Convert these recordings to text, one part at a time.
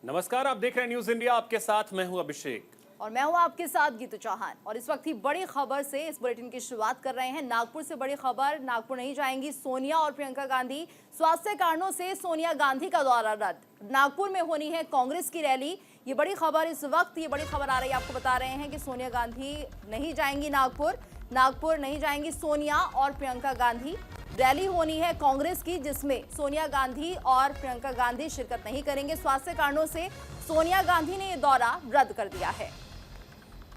नमस्कार, आप देख रहे हैं न्यूज इंडिया। आपके साथ मैं हूं अभिषेक और मैं हूं आपके साथ गीतू चौहान। और इस वक्त ही बड़ी खबर से इस बुलेटिन की शुरुआत कर रहे हैं। नागपुर से बड़ी खबर, नागपुर नहीं जाएंगी सोनिया और प्रियंका गांधी। स्वास्थ्य कारणों से सोनिया गांधी का दौरा रद्द। नागपुर में होनी है कांग्रेस की रैली। ये बड़ी खबर इस वक्त, ये बड़ी खबर आ रही है, आपको बता रहे हैं कि सोनिया गांधी नहीं जाएंगी नागपुर नहीं जाएंगी सोनिया और प्रियंका गांधी। रैली होनी है कांग्रेस की, जिसमें सोनिया गांधी और प्रियंका गांधी शिरकत नहीं करेंगे। स्वास्थ्य कारणों से सोनिया गांधी ने यह दौरा रद्द कर दिया है।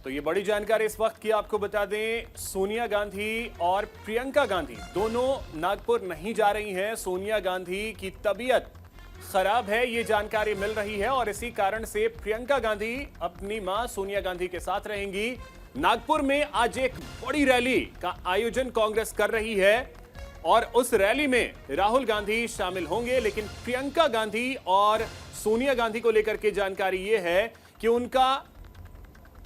तो ये बड़ी जानकारी इस वक्त की आपको बता दें, सोनिया गांधी और प्रियंका गांधी दोनों नागपुर नहीं जा रही हैं। सोनिया गांधी की तबीयत खराब है, ये जानकारी मिल रही है और इसी कारण से प्रियंका गांधी अपनी मां सोनिया गांधी के साथ रहेंगी। नागपुर में आज एक बड़ी रैली का आयोजन कांग्रेस कर रही है और उस रैली में राहुल गांधी शामिल होंगे। लेकिन प्रियंका गांधी और सोनिया गांधी को लेकर के जानकारी यह है कि उनका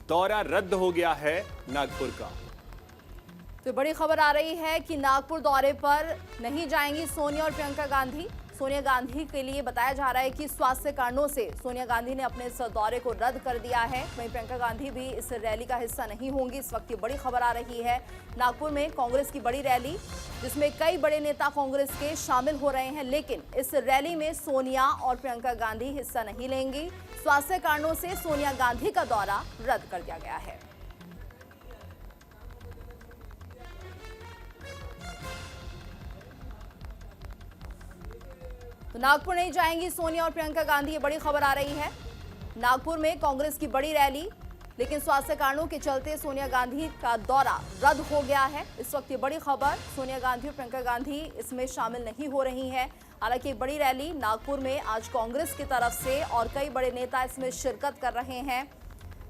दौरा रद्द हो गया है नागपुर का। तो बड़ी खबर आ रही है कि नागपुर दौरे पर नहीं जाएंगी सोनिया और प्रियंका गांधी। सोनिया गांधी के लिए बताया जा रहा है कि स्वास्थ्य कारणों से सोनिया गांधी ने अपने इस दौरे को रद्द कर दिया है। वहीं प्रियंका गांधी भी इस रैली का हिस्सा नहीं होंगी। इस वक्त ये बड़ी खबर आ रही है। नागपुर में कांग्रेस की बड़ी रैली, जिसमें कई बड़े नेता कांग्रेस के शामिल हो रहे हैं, लेकिन इस रैली में सोनिया और प्रियंका गांधी हिस्सा नहीं लेंगी। स्वास्थ्य कारणों से सोनिया गांधी का दौरा रद्द कर दिया गया है। तो नागपुर नहीं जाएंगी सोनिया और प्रियंका गांधी, ये बड़ी खबर आ रही है। नागपुर में कांग्रेस की बड़ी रैली, लेकिन स्वास्थ्य कारणों के चलते सोनिया गांधी का दौरा रद्द हो गया है। इस वक्त ये बड़ी खबर, सोनिया गांधी और प्रियंका गांधी इसमें शामिल नहीं हो रही हैं। हालांकि बड़ी रैली नागपुर में आज कांग्रेस की तरफ से और कई बड़े नेता इसमें शिरकत कर रहे हैं।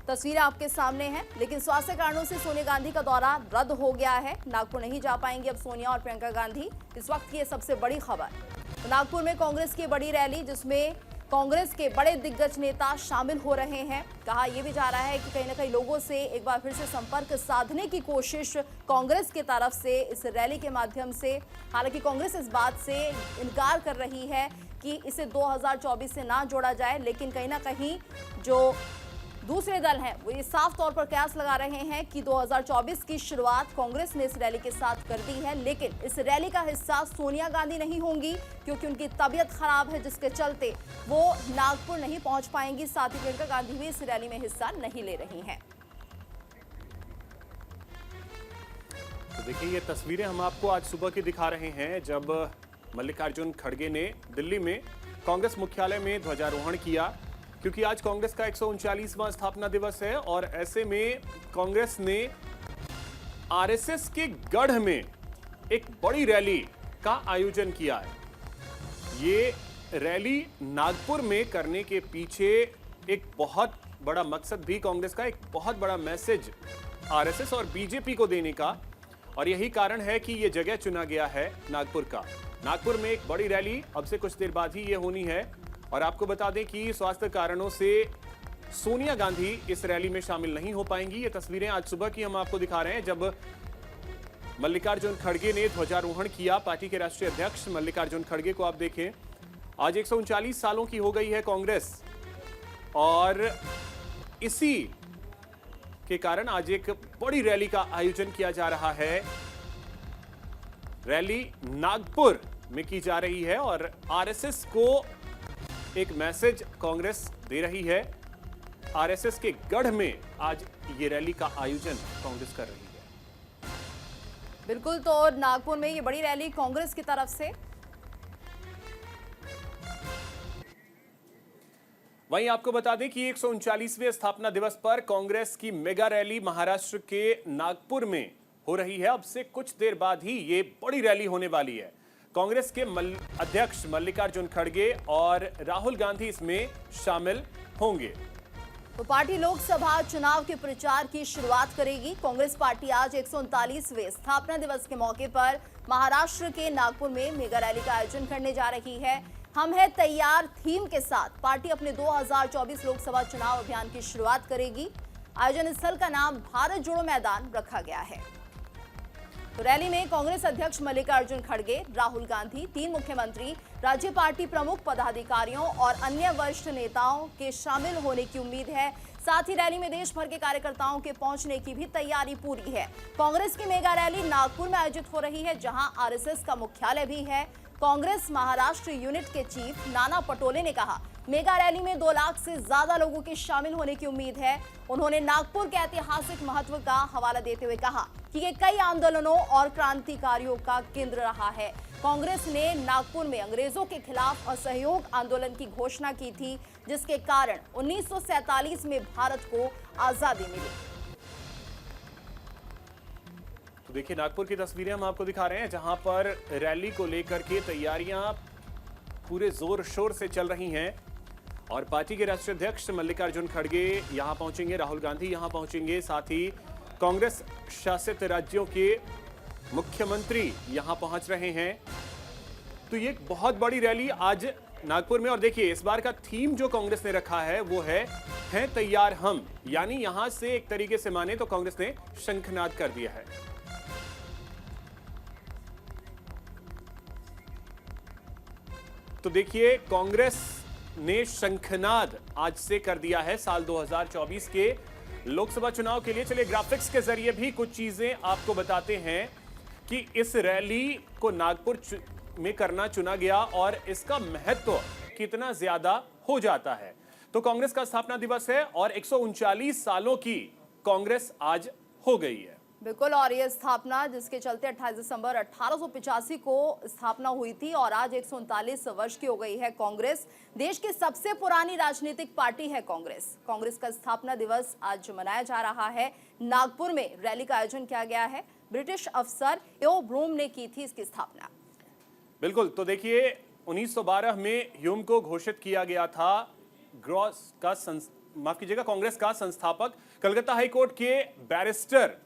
तस्वीरें आपके सामने हैं। लेकिन स्वास्थ्य कारणों से सोनिया गांधी का दौरा रद्द हो गया है। नागपुर नहीं जा पाएंगी अब सोनिया और प्रियंका गांधी। इस वक्त की ये सबसे बड़ी खबर। तो नागपुर में कांग्रेस की बड़ी रैली, जिसमें कांग्रेस के बड़े दिग्गज नेता शामिल हो रहे हैं। कहा यह भी जा रहा है कि कहीं ना कहीं लोगों से एक बार फिर से संपर्क साधने की कोशिश कांग्रेस की तरफ से इस रैली के माध्यम से। हालांकि कांग्रेस इस बात से इनकार कर रही है कि इसे 2024 से ना जोड़ा जाए, लेकिन कहीं ना कहीं जो दूसरे दल हैं वो ये साफ तौर पर कयास लगा रहे हैं कि 2024 की शुरुआत कांग्रेस ने इस रैली के साथ कर दी है। लेकिन इस रैली का हिस्सा सोनिया गांधी नहीं होंगी, क्योंकि उनकी तबीयत खराब है, जिसके चलते वो नागपुर नहीं पहुंच पाएंगी। साथ ही प्रियंका गांधी भी इस रैली में हिस्सा नहीं ले रही हैं। तो देखिए, ये तस्वीरें हम आपको आज सुबह की दिखा रहे हैं, जब मल्लिकार्जुन खड़गे ने दिल्ली में कांग्रेस मुख्यालय में ध्वजारोहण किया, क्योंकि आज कांग्रेस का 139वां स्थापना दिवस है और ऐसे में कांग्रेस ने आरएसएस के गढ़ में एक बड़ी रैली का आयोजन किया है। ये रैली नागपुर में करने के पीछे एक बहुत बड़ा मकसद भी कांग्रेस का, एक बहुत बड़ा मैसेज आरएसएस और बीजेपी को देने का, और यही कारण है कि ये जगह चुना गया है नागपुर का। नागपुर में एक बड़ी रैली अब से कुछ देर बाद ही ये होनी है। और आपको बता दें कि स्वास्थ्य कारणों से सोनिया गांधी इस रैली में शामिल नहीं हो पाएंगी। ये तस्वीरें आज सुबह की हम आपको दिखा रहे हैं, जब मल्लिकार्जुन खड़गे ने ध्वजारोहण किया। पार्टी के राष्ट्रीय अध्यक्ष मल्लिकार्जुन खड़गे को आप देखें, आज 139 सालों की हो गई है कांग्रेस, और इसी के कारण आज एक बड़ी रैली का आयोजन किया जा रहा है। रैली नागपुर में की जा रही है और आरएसएस को एक मैसेज कांग्रेस दे रही है। आरएसएस के गढ़ में आज ये रैली का आयोजन कांग्रेस कर रही है। बिल्कुल, तो नागपुर में ये बड़ी रैली कांग्रेस की तरफ से। वहीं आपको बता दें कि 139वें स्थापना दिवस पर कांग्रेस की मेगा रैली महाराष्ट्र के नागपुर में हो रही है। अब से कुछ देर बाद ही ये बड़ी रैली होने वाली है। कांग्रेस के अध्यक्ष मल्लिकार्जुन खड़गे और राहुल गांधी इसमें शामिल होंगे। तो पार्टी लोकसभा चुनाव के प्रचार की शुरुआत करेगी। कांग्रेस पार्टी आज 139वें स्थापना दिवस के मौके पर महाराष्ट्र के नागपुर में मेगा रैली का आयोजन करने जा रही है। हम है तैयार थीम के साथ पार्टी अपने 2024 लोकसभा चुनाव अभियान की शुरुआत करेगी। आयोजन स्थल का नाम भारत जोड़ो मैदान रखा गया है। तो रैली में कांग्रेस अध्यक्ष मल्लिकार्जुन खड़गे, राहुल गांधी, 3 मुख्यमंत्री राज्य पार्टी प्रमुख, पदाधिकारियों और अन्य वरिष्ठ नेताओं के शामिल होने की उम्मीद है। साथ ही रैली में देश भर के कार्यकर्ताओं के पहुंचने की भी तैयारी पूरी है। कांग्रेस की मेगा रैली नागपुर में आयोजित हो रही है, जहां आरएसएस का मुख्यालय भी है। कांग्रेस महाराष्ट्र यूनिट के चीफ नाना पटोले ने कहा, मेगा रैली में 2 लाख से ज्यादा लोगों के शामिल होने की उम्मीद है। उन्होंने नागपुर के ऐतिहासिक महत्व का हवाला देते हुए कहा कि ये कई आंदोलनों और क्रांतिकारियों का केंद्र रहा है। कांग्रेस ने नागपुर में अंग्रेजों के खिलाफ असहयोग आंदोलन की घोषणा की थी, जिसके कारण 1947 में भारत को आजादी मिली। तो देखिए, नागपुर की तस्वीरें हम आपको दिखा रहे हैं, जहां पर रैली को लेकर के तैयारियां पूरे जोर शोर से चल रही हैं और पार्टी के राष्ट्रीय अध्यक्ष मल्लिकार्जुन खड़गे यहां पहुंचेंगे, राहुल गांधी यहां पहुंचेंगे, साथ ही कांग्रेस शासित राज्यों के मुख्यमंत्री यहां पहुंच रहे हैं। तो ये एक बहुत बड़ी रैली आज नागपुर में। और देखिए, इस बार का थीम जो कांग्रेस ने रखा है वो है तैयार हम, यानी यहां से एक तरीके से माने तो कांग्रेस ने शंखनाद कर दिया है। तो देखिए, कांग्रेस ने शंखनाद आज से कर दिया है साल 2024 के लोकसभा चुनाव के लिए। चलिए ग्राफिक्स के जरिए भी कुछ चीजें आपको बताते हैं कि इस रैली को नागपुर में करना चुना गया और इसका महत्व कितना ज्यादा हो जाता है। तो कांग्रेस का स्थापना दिवस है और 139 सालों की कांग्रेस आज हो गई है। बिल्कुल, और ये स्थापना जिसके चलते 28 दिसंबर 1885 को स्थापना हुई थी और आज 139 वर्ष की हो गई है कांग्रेस। देश की सबसे पुरानी राजनीतिक पार्टी है कांग्रेस। कांग्रेस का स्थापना दिवस आज मनाया जा रहा है। नागपुर में रैली का आयोजन किया गया है। ब्रिटिश अफसर एओ ब्रूम ने की थी इसकी स्थापना। बिल्कुल, तो देखिए 1912 में ह्यूम को घोषित किया गया था कांग्रेस का संस्थापक। कलकत्ता हाईकोर्ट के बैरिस्टर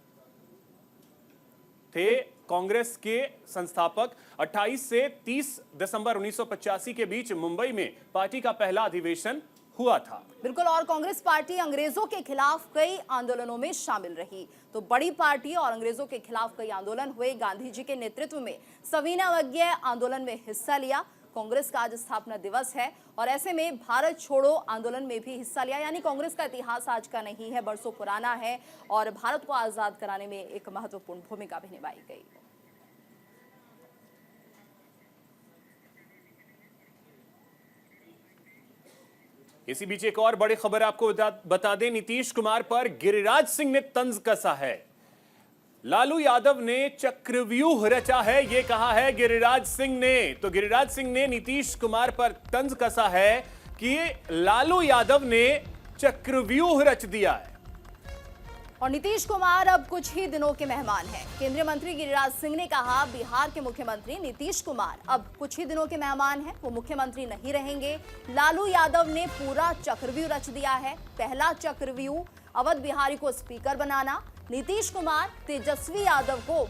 थे कांग्रेस के संस्थापक। 28 से 30 दिसंबर 1985 के बीच मुंबई में पार्टी का पहला अधिवेशन हुआ था। बिल्कुल, और कांग्रेस पार्टी अंग्रेजों के खिलाफ कई आंदोलनों में शामिल रही। तो बड़ी पार्टी और अंग्रेजों के खिलाफ कई आंदोलन हुए। गांधी जी के नेतृत्व में सविनय अवज्ञा आंदोलन में हिस्सा लिया। कांग्रेस का आज स्थापना दिवस है और ऐसे में भारत छोड़ो आंदोलन में भी हिस्सा लिया। यानी कांग्रेस का इतिहास आज का नहीं है, बरसों पुराना है और भारत को आजाद कराने में एक महत्वपूर्ण भूमिका भी निभाई गई। इसी बीच एक और बड़ी खबर आपको बता दें, नीतीश कुमार पर गिरिराज सिंह ने तंज कसा है। लालू यादव ने चक्रव्यूह रचा है, ये कहा है गिरिराज सिंह ने। तो गिरिराज सिंह ने नीतीश कुमार पर तंज कसा है कि लालू यादव ने चक्रव्यूह रच दिया है। और नीतीश कुमार अब कुछ ही दिनों के मेहमान हैं। केंद्रीय मंत्री गिरिराज सिंह ने कहा, बिहार के मुख्यमंत्री नीतीश कुमार अब कुछ ही दिनों के मेहमान हैं, वो मुख्यमंत्री नहीं रहेंगे। लालू यादव ने पूरा चक्रव्यूह रच दिया है। पहला चक्रव्यूह, अवध बिहारी को स्पीकर बनाना। नीतीश कुमार तेजस्वी यादव को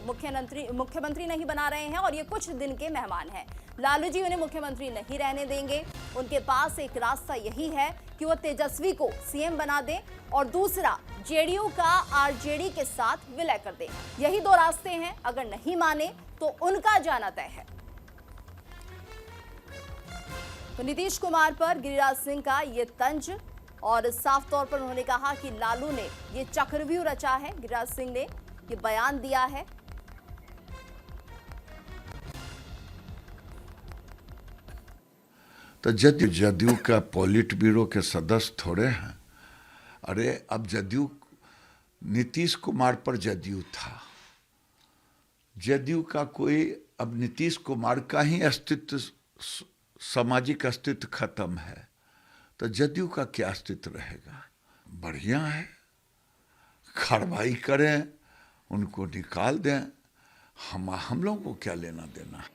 मुख्यमंत्री नहीं बना रहे हैं और ये कुछ दिन के मेहमान हैं। लालू जी उन्हें मुख्यमंत्री नहीं रहने देंगे। उनके पास एक रास्ता यही है कि वो तेजस्वी को सीएम बना दें और दूसरा जेडीयू का आरजेडी के साथ विलय कर दें। यही 2 रास्ते हैं। अगर नहीं माने तो उनका जाना तय है। तो नीतीश कुमार पर गिरिराज सिंह का ये तंज, और साफ तौर पर उन्होंने कहा कि लालू ने ये चक्रव्यूह रचा है। गिरिराज सिंह ने ये बयान दिया है। तो जदयू का पॉलिट ब्यूरो के सदस्य थोड़े हैं। अरे अब जदयू, नीतीश कुमार पर जदयू था, जदयू का कोई, अब नीतीश कुमार का ही अस्तित्व, सामाजिक अस्तित्व खत्म है, तो जदयू का क्या अस्तित्व रहेगा। बढ़िया है, कार्रवाई करें, उनको निकाल दें, हम लोगों को क्या लेना देना है।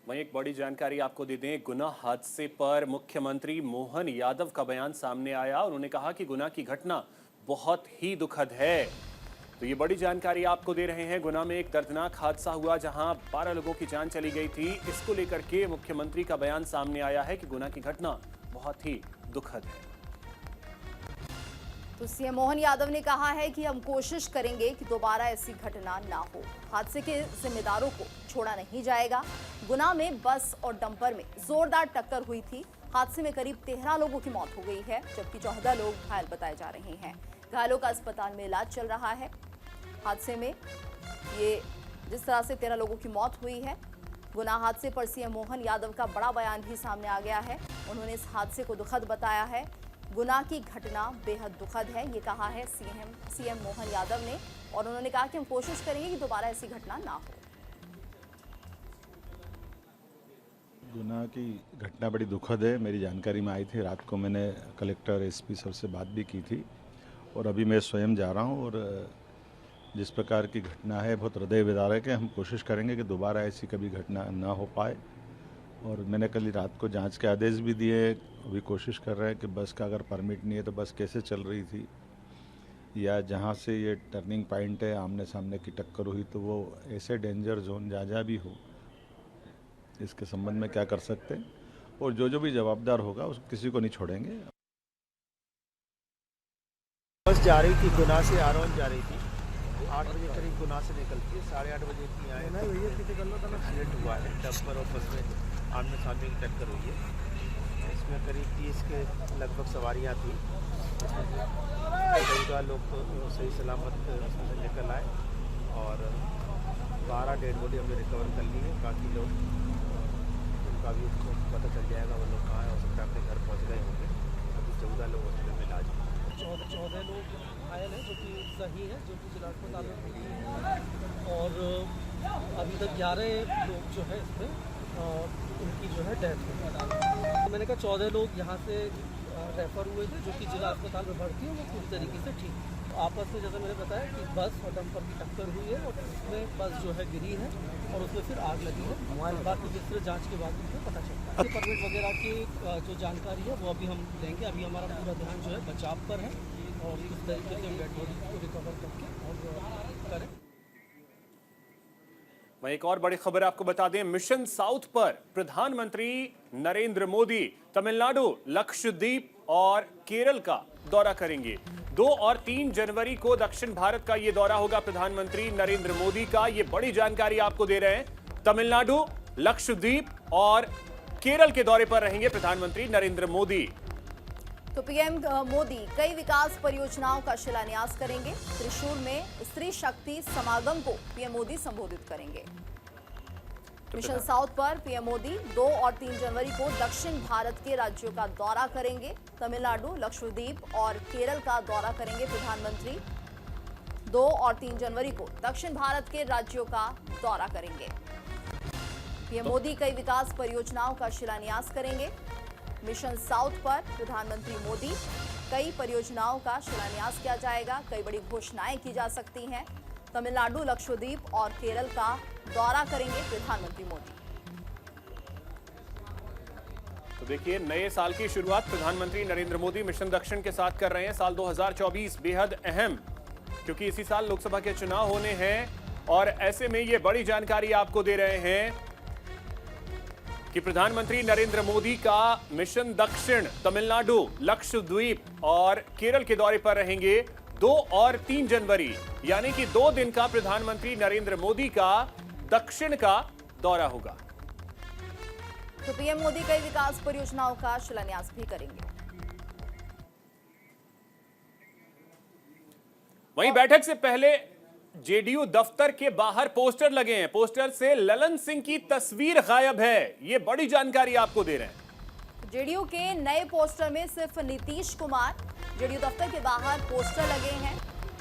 वहीं एक बड़ी जानकारी आपको दे दें, गुना हादसे पर मुख्यमंत्री मोहन यादव का बयान सामने आया। उन्होंने कहा कि गुना की घटना बहुत ही दुखद है। तो ये बड़ी जानकारी आपको दे रहे हैं। गुना में एक दर्दनाक हादसा हुआ जहां 12 लोगों की जान चली गई थी। इसको लेकर के मुख्यमंत्री का बयान सामने आया है कि गुना की घटना बहुत ही दुखद है। तो सीएम मोहन यादव ने कहा है कि हम कोशिश करेंगे कि दोबारा ऐसी घटना ना हो। हादसे के जिम्मेदारों को छोड़ा नहीं जाएगा। गुना में बस और डंपर में जोरदार टक्कर हुई थी। हादसे में करीब 13 लोगों की मौत हो गई है, जबकि 14 लोग घायल बताए जा रहे हैं। घायलों का अस्पताल में इलाज चल रहा है। हादसे में ये जिस तरह से 13 लोगों की मौत हुई है, गुना हादसे पर सीएम मोहन यादव का बड़ा बयान भी सामने आ गया है। उन्होंने इस हादसे को दुखद बताया है। गुना की घटना बेहद दुखद है, ये कहा है सीएम मोहन यादव ने, और उन्होंने कहा कि हम कोशिश करेंगे कि दोबारा ऐसी घटना ना हो। गुना की घटना बड़ी दुखद है। मेरी जानकारी में आई थी, रात को मैंने कलेक्टर एसपी सर से बात भी की थी और अभी मैं स्वयं जा रहा हूं। और जिस प्रकार की घटना है बहुत हृदय विदारक है। हम कोशिश करेंगे कि दोबारा ऐसी कभी घटना ना हो पाए। और मैंने कल रात को जांच के आदेश भी दिए। अभी कोशिश कर रहे हैं कि बस का अगर परमिट नहीं है तो बस कैसे चल रही थी, या जहां से ये टर्निंग पॉइंट है आमने सामने की टक्कर हुई तो वो ऐसे डेंजर जोन जहाँ भी हो, इसके संबंध में क्या कर सकते हैं, और जो भी जवाबदार होगा उस किसी को नहीं छोड़ेंगे। बस जा रही थी, गुना से आरोन जा रही थी। 8 बजे करीब गुना से निकलती है, 8:30 बजे की आए एक्सीडेंट हुआ है। डंपर और बस में आमने सामने की टक्कर हुई है। इसमें करीब 30 के लगभग सवारियां थी। 14 लोग तो सही सलामत उसमें से निकल आए और 12 डेड बॉडी हमने रिकवर कर ली है। बाकी लोग उनका भी पता चल जाएगा वो लोग कहाँ है, हो सकता है अपने घर पहुँच गए होंगे। अभी 14 लोग हॉस्पिटल में इलाज में। 14 लोग घायल हैं जो कि सही है, जो कि जिला अस्पताल में भर्ती हैं, और अभी तक 11 लोग जो है इसमें उनकी जो है डेथ हुई। तो मैंने कहा 14 लोग यहाँ से रेफ़र हुए थे जो कि जिला अस्पताल में भर्ती हैं, वो पूरी तरीके से ठीक है। आपस में जैसे मैंने बताया कि बस और डंपर की टक्कर हुई है और उसमें बस जो है गिरी है और उसमें फिर आग लगी है। बाकी जिस तरह जाँच के बाद उसमें पता चलता है। परमिट वगैरह की जो जानकारी है वो अभी हम लेंगे। अभी हमारा पूरा ध्यान जो है बचाव पर है और किस तरीके से हम डेड बॉडी को रिकवर करके और करें। वहीं एक और बड़ी खबर आपको बता दें, मिशन साउथ पर प्रधानमंत्री नरेंद्र मोदी तमिलनाडु, लक्षद्वीप और केरल का दौरा करेंगे। 2 और 3 जनवरी को दक्षिण भारत का ये दौरा होगा प्रधानमंत्री नरेंद्र मोदी का। ये बड़ी जानकारी आपको दे रहे हैं। तमिलनाडु, लक्षद्वीप और केरल के दौरे पर रहेंगे प्रधानमंत्री नरेंद्र मोदी। तो पीएम मोदी कई विकास परियोजनाओं का शिलान्यास करेंगे। त्रिशूर में स्त्री शक्ति समागम को पीएम मोदी संबोधित करेंगे। मिशन साउथ पर पीएम मोदी 2 और 3 जनवरी को दक्षिण भारत के राज्यों का दौरा करेंगे। तमिलनाडु, लक्षद्वीप और केरल का दौरा करेंगे प्रधानमंत्री। 2 और 3 जनवरी को दक्षिण भारत के राज्यों का दौरा करेंगे। पीएम मोदी कई विकास परियोजनाओं का शिलान्यास करेंगे। मिशन साउथ पर प्रधानमंत्री मोदी कई परियोजनाओं का शिलान्यास किया जाएगा। कई बड़ी घोषणाएं की जा सकती हैं। तमिलनाडु, लक्षद्वीप और केरल का दौरा करेंगे प्रधानमंत्री मोदी। तो देखिए, नए साल की शुरुआत प्रधानमंत्री नरेंद्र मोदी मिशन दक्षिण के साथ कर रहे हैं। साल 2024 बेहद अहम, क्योंकि इसी साल लोकसभा के चुनाव होने हैं और ऐसे में ये बड़ी जानकारी आपको दे रहे हैं कि प्रधानमंत्री नरेंद्र मोदी का मिशन दक्षिण तमिलनाडु, लक्षद्वीप और केरल के दौरे पर रहेंगे 2 और 3 जनवरी, यानी कि 2 दिन का प्रधानमंत्री नरेंद्र मोदी का दक्षिण का दौरा होगा। तो पीएम मोदी कई विकास परियोजनाओं का शिलान्यास भी करेंगे। वहीं बैठक से पहले जेडीयू दफ्तर के बाहर पोस्टर लगे हैं। पोस्टर से ललन सिंह की तस्वीर गायब है। ये बड़ी जानकारी आपको दे रहे हैं। जेडीयू के नए पोस्टर में सिर्फ नीतीश कुमार। जेडीयू दफ्तर के बाहर पोस्टर लगे हैं।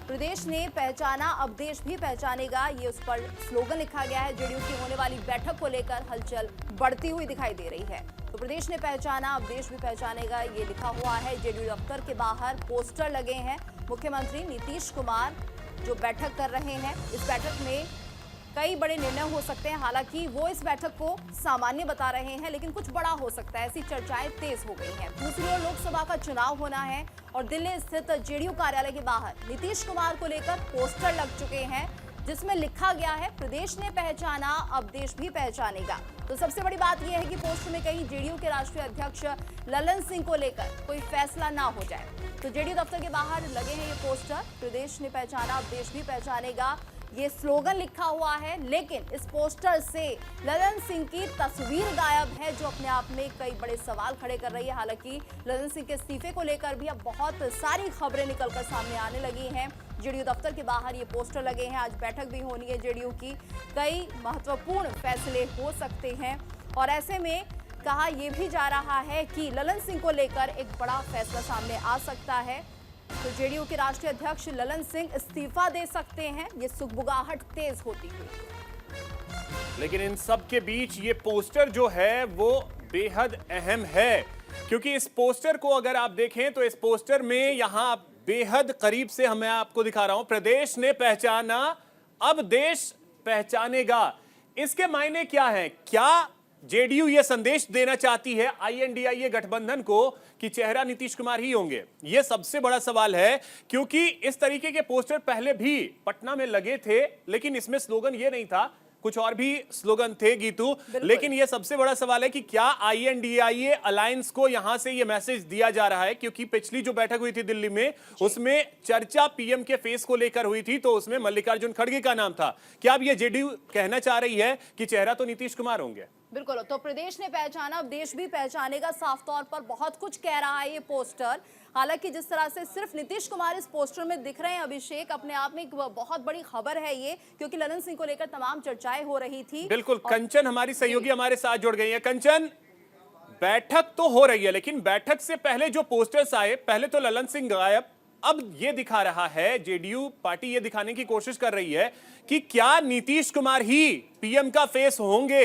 प्रदेश ने पहचाना, अब देश भी पहचानेगा, ये उस पर स्लोगन लिखा गया है। जेडीयू की होने वाली बैठक को लेकर हलचल बढ़ती हुई दिखाई दे रही है। तो प्रदेश ने पहचाना, अब देश भी पहचानेगा, ये लिखा हुआ है। जेडीयू दफ्तर के बाहर पोस्टर लगे हैं। मुख्यमंत्री नीतीश कुमार जो बैठक कर रहे हैं, इस बैठक में कई बड़े निर्णय हो सकते हैं। हालांकि वो इस बैठक को सामान्य बता रहे हैं, लेकिन कुछ बड़ा हो सकता है, ऐसी चर्चाएं तेज हो गई हैं। दूसरी ओर लोकसभा का चुनाव होना है और दिल्ली स्थित जेडीयू कार्यालय के बाहर नीतीश कुमार को लेकर पोस्टर लग चुके हैं। जिसमें लिखा गया है प्रदेश ने पहचाना अब देश भी पहचानेगा। तो सबसे बड़ी बात यह है कि पोस्टर में कहीं जेडीयू के राष्ट्रीय अध्यक्ष ललन सिंह को लेकर कोई फैसला ना हो जाए। तो जेडीयू दफ्तर के बाहर लगे हैं ये पोस्टर, प्रदेश ने पहचाना अब देश भी पहचानेगा, ये स्लोगन लिखा हुआ है। लेकिन इस पोस्टर से ललन सिंह की तस्वीर गायब है, जो अपने आप में कई बड़े सवाल खड़े कर रही है। हालांकि ललन सिंह के इस्तीफे को लेकर भी अब बहुत सारी खबरें निकलकर सामने आने लगी हैं। जेडीयू दफ्तर के बाहर ये पोस्टर लगे हैं, आज बैठक भी होनी है जेडीयू की, कई महत्वपूर्ण फैसले हो सकते हैं। और ऐसे में कहा यह भी जा रहा है कि ललन सिंह को लेकर एक बड़ा फैसला सामने आ सकता है। तो जेडीयू के राष्ट्रीय अध्यक्ष ललन सिंह इस्तीफा दे सकते हैं, ये सुगबुगाहट तेज होती हुई। लेकिन इन सब के बीच ये पोस्टर जो है वो बेहद अहम है, क्योंकि इस पोस्टर को अगर आप देखें तो इस पोस्टर में यहां बेहद करीब से मैं आपको दिखा रहा हूं, प्रदेश ने पहचाना अब देश पहचानेगा। इसके मायने क्या है? क्या जेडीयू ये संदेश देना चाहती है आईएनडीआईए गठबंधन को कि चेहरा नीतीश कुमार ही होंगे? यह सबसे बड़ा सवाल है, क्योंकि इस तरीके के पोस्टर पहले भी पटना में लगे थे, लेकिन इसमें स्लोगन ये नहीं था, कुछ और भी स्लोगन थे गीतू। लेकिन यह सबसे बड़ा सवाल है कि क्या आईएनडीआईए अलायंस को यहां से यह मैसेज दिया जा रहा है? क्योंकि पिछली जो बैठक हुई थी दिल्ली में, उसमें चर्चा पीएम के फेस को लेकर हुई थी, तो उसमें मल्लिकार्जुन खड़गे का नाम था। क्या अब यह जेडीयू कहना चाह रही है कि चेहरा तो नीतीश कुमार होंगे? बिल्कुल। तो प्रदेश ने पहचाना अब देश भी पहचानेगा, साफ तौर पर बहुत कुछ कह रहा है ये पोस्टर। हालांकि जिस तरह से सिर्फ नीतीश कुमार इस पोस्टर में दिख रहे हैं अभिषेक, अपने आप में एक बहुत बड़ी खबर है ये, क्योंकि ललन सिंह को लेकर तमाम चर्चाएं हो रही थी। बिल्कुल। कंचन हमारी सहयोगी हमारे साथ जुड़ गई है। कंचन, बैठक तो हो रही है, लेकिन बैठक से पहले जो पोस्टर्स आए, पहले तो ललन सिंह गायब, अब ये दिखा रहा है, जेडीयू पार्टी ये दिखाने की कोशिश कर रही है कि क्या नीतीश कुमार ही पीएम का फेस होंगे?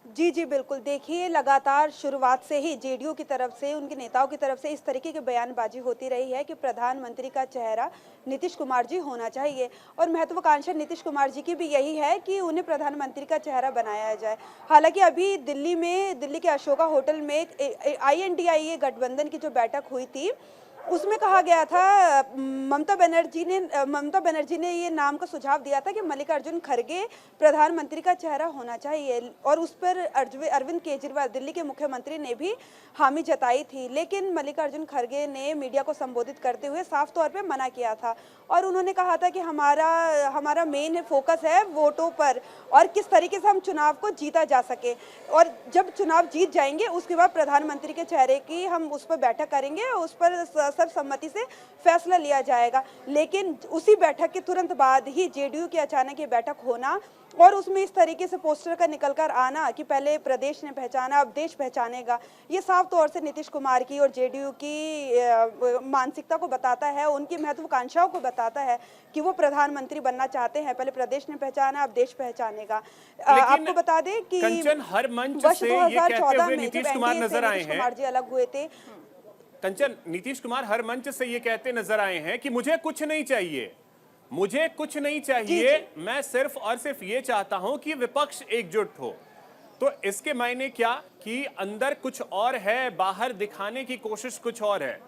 जी जी बिल्कुल। देखिए, लगातार शुरुआत से ही जेडीयू की तरफ से, उनके नेताओं की तरफ से इस तरीके की बयानबाजी होती रही है कि प्रधानमंत्री का चेहरा नीतीश कुमार जी होना चाहिए, और महत्वाकांक्षा नीतीश कुमार जी की भी यही है कि उन्हें प्रधानमंत्री का चेहरा बनाया जाए। हालांकि अभी दिल्ली के अशोका होटल में आईएनडीआईए गठबंधन की जो बैठक हुई थी, उसमें कहा गया था, ममता बनर्जी ने ये नाम का सुझाव दिया था कि मल्लिकार्जुन खड़गे प्रधानमंत्री का चेहरा होना चाहिए, और उस पर अरविंद केजरीवाल दिल्ली के मुख्यमंत्री ने भी हामी जताई थी। लेकिन मल्लिकार्जुन खड़गे ने मीडिया को संबोधित करते हुए साफ तौर पे मना किया था, और उन्होंने कहा था कि हमारा मेन फोकस है वोटों पर, और किस तरीके से हम चुनाव को जीता जा सके, और जब चुनाव जीत जाएंगे उसके बाद प्रधानमंत्री के चेहरे की हम उस पर बैठक करेंगे, उस पर सर्वसम्मति से फैसला लिया जाएगा। लेकिन उसी बैठक के तुरंत बाद ही जेडीयू की अचानक ये बैठक होना, और उसमें इस तरीके से पोस्टर का निकलकर आना कि पहले प्रदेश ने पहचाना अब देश पहचानेगा, ये साफ तौर से नीतीश कुमार की और जेडीयू की मानसिकता को बताता है, उनकी महत्वाकांक्षाओं को बताता है कि वो प्रधानमंत्री बनना चाहते हैं। पहले प्रदेश ने पहचाना अब देश पहचानेगा। आपको बता दें कि कंचन, हर मंच से ये कहते हुए नीतीश कुमार नजर आए हैं, कुमार जी अलग हुए थे। कंचन, नीतीश कुमार हर मंच से ये कहते नजर आए हैं कि मुझे कुछ नहीं चाहिए, मुझे कुछ नहीं चाहिए, मैं सिर्फ और सिर्फ ये चाहता हूं कि विपक्ष एकजुट हो। तो इसके मायने क्या कि अंदर कुछ और है, बाहर दिखाने की कोशिश कुछ और है?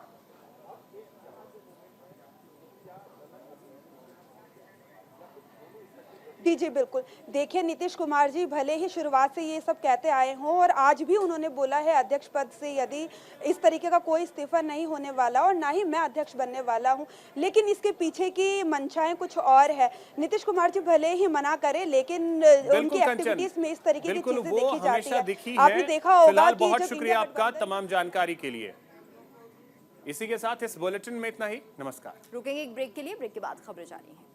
जी बिल्कुल। देखिए, नीतीश कुमार जी भले ही शुरुआत से ये सब कहते आए हों, और आज भी उन्होंने बोला है अध्यक्ष पद से यदि इस तरीके का कोई इस्तीफा नहीं होने वाला और ना ही मैं अध्यक्ष बनने वाला हूं, लेकिन इसके पीछे की मंशाएं कुछ और है। नीतीश कुमार जी भले ही मना करें, लेकिन उनकी एक्टिविटीज में इस तरीके की चीजें देखी जाती है। आपने देखा होगा कि बहुत शुक्रिया आपका तमाम जानकारी के लिए। इसी के साथ इस बुलेटिन में इतना ही। नमस्कार। रुकेंगे एक ब्रेक के लिए, ब्रेक के बाद खबरें जानी है।